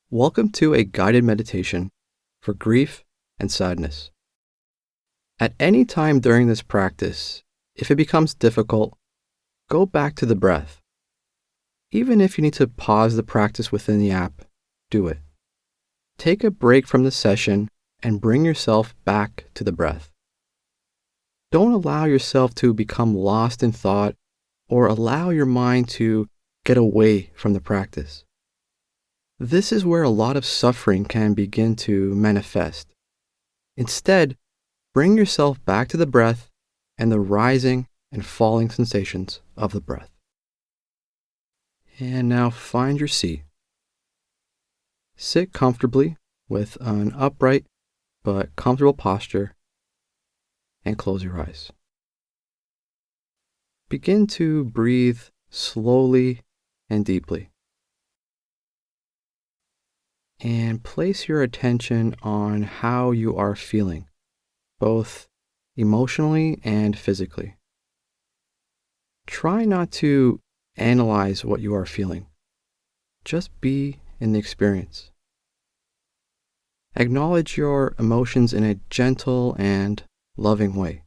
Welcome to a guided meditation for grief and sadness. At any time during this practice, if it becomes difficult, go back to the breath. Even if you need to pause the practice within the app, do it. Take a break from the session and bring yourself back to the breath. Don't allow yourself to become lost in thought or allow your mind to get away from the practice. This is where a lot of suffering can begin to manifest. Instead, bring yourself back to the breath and the rising and falling sensations of the breath. And now find your seat. Sit comfortably with an upright but comfortable posture and close your eyes. Begin to breathe slowly and deeply. And place your attention on how you are feeling, both emotionally and physically. Try not to analyze what you are feeling. Just be in the experience. Acknowledge your emotions in a gentle and loving way.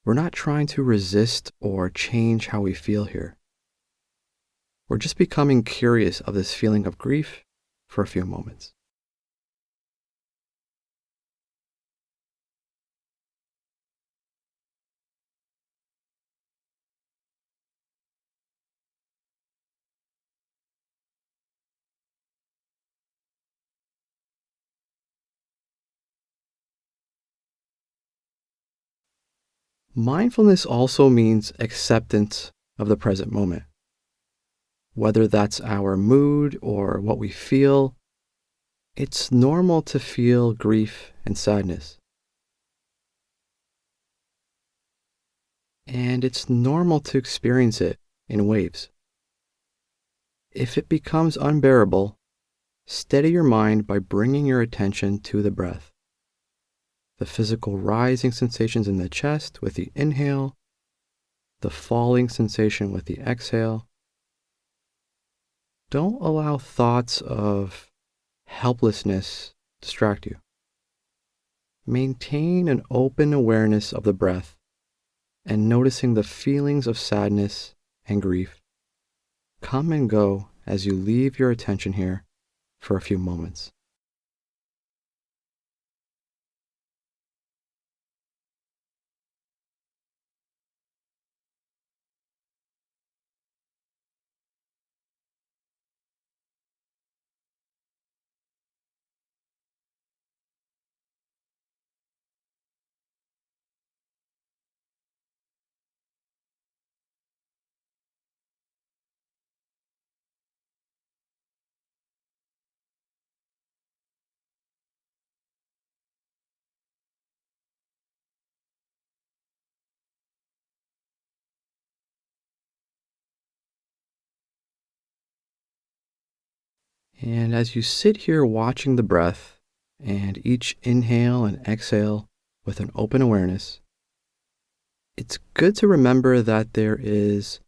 We're not trying to resist or change how we feel here. We're just becoming curious of this feeling of grief for a few moments. Mindfulness also means acceptance of the present moment. Whether that's our mood or what we feel, it's normal to feel grief and sadness. And it's normal to experience it in waves. If it becomes unbearable, steady your mind by bringing your attention to the breath. The physical rising sensations in the chest with the inhale, the falling sensation with the exhale. Don't allow thoughts of helplessness distract you. Maintain an open awareness of the breath and noticing the feelings of sadness and grief come and go as you leave your attention here for a few moments. And as you sit here watching the breath and each inhale and exhale with an open awareness, it's good to remember that there is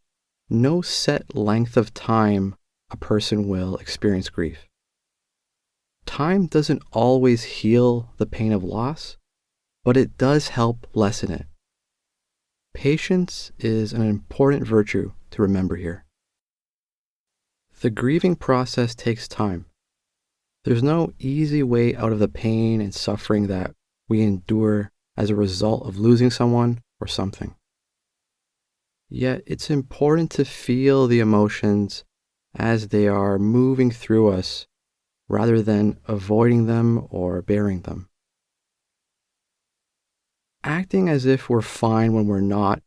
no set length of time a person will experience grief. Time doesn't always heal the pain of loss, but it does help lessen it. Patience is an important virtue to remember here. The grieving process takes time. There's no easy way out of the pain and suffering that we endure as a result of losing someone or something. Yet it's important to feel the emotions as they are moving through us rather than avoiding them or bearing them. Acting as if we're fine when we're not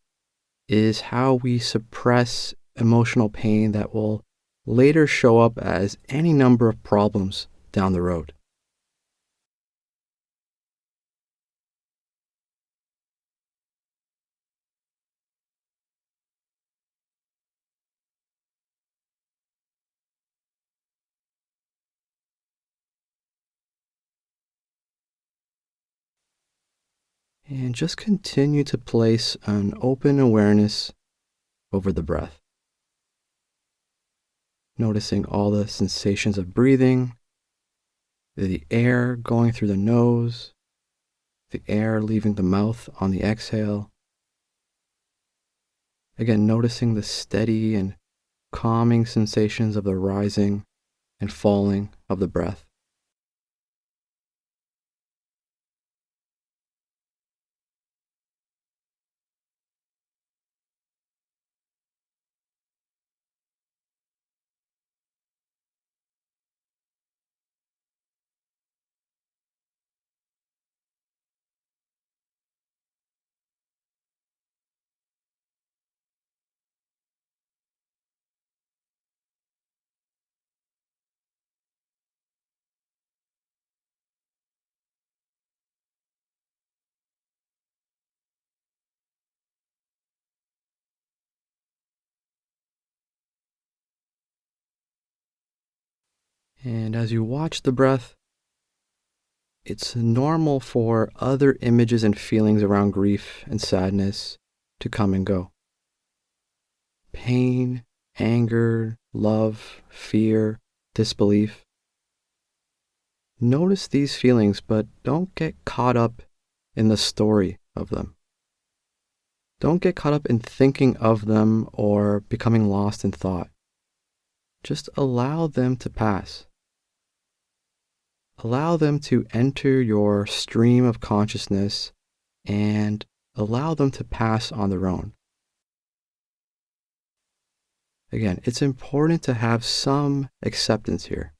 is how we suppress emotional pain that will later show up as any number of problems down the road. And just continue to place an open awareness over the breath. noticing all the sensations of breathing, the air going through the nose, the air leaving the mouth on the exhale. Again, noticing the steady and calming sensations of the rising and falling of the breath. And as you watch the breath, it's normal for other images and feelings around grief and sadness to come and go. Pain, anger, love, fear, disbelief. Notice these feelings, but don't get caught up in the story of them. Don't get caught up in thinking of them or becoming lost in thought. Just allow them to pass. Allow them to enter your stream of consciousness and allow them to pass on their own. Again, it's important to have some acceptance here.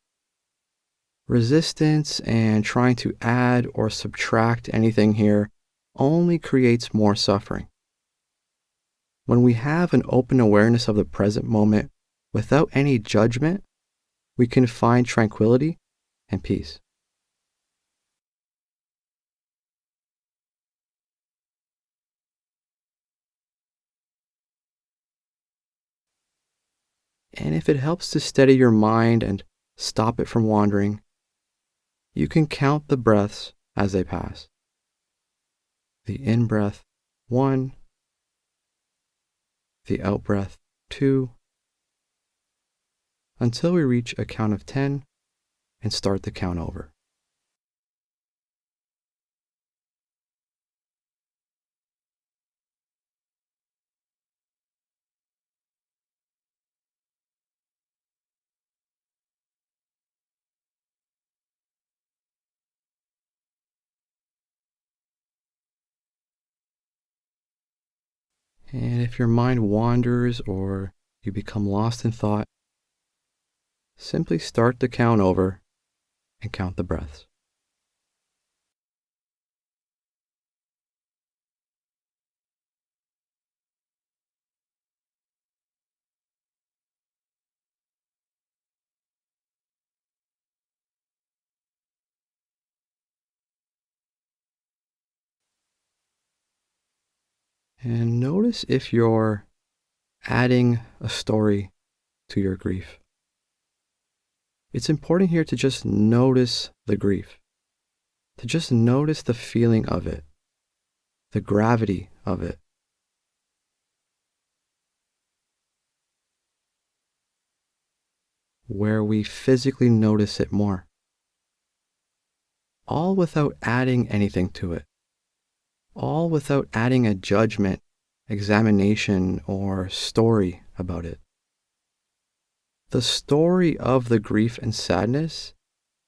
Resistance and trying to add or subtract anything here only creates more suffering. When we have an open awareness of the present moment without any judgment, we can find tranquility and peace. And if it helps to steady your mind and stop it from wandering, you can count the breaths as they pass. The in-breath, 1, the out-breath, 2, until we reach a count of 10 and start the count over. And if your mind wanders or you become lost in thought, simply start the count over and count the breaths. And notice if you're adding a story to your grief. It's important here to just notice the grief, to just notice the feeling of it, the gravity of it. Where we physically notice it more, all without adding anything to it, all without adding a judgment, examination, or story about it. The story of the grief and sadness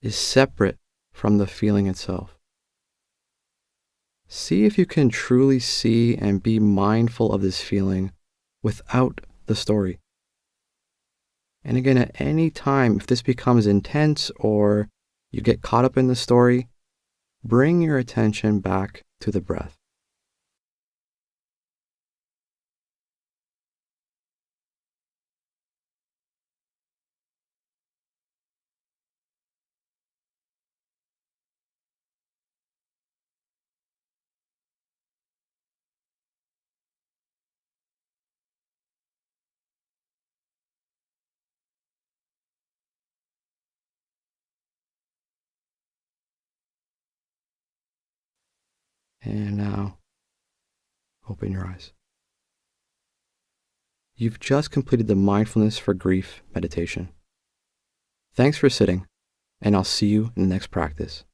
is separate from the feeling itself. See if you can truly see and be mindful of this feeling without the story. And again, at any time, if this becomes intense or you get caught up in the story, bring your attention back to the breath. And now, open your eyes. You've just completed the Mindfulness for Grief meditation. Thanks for sitting, and I'll see you in the next practice.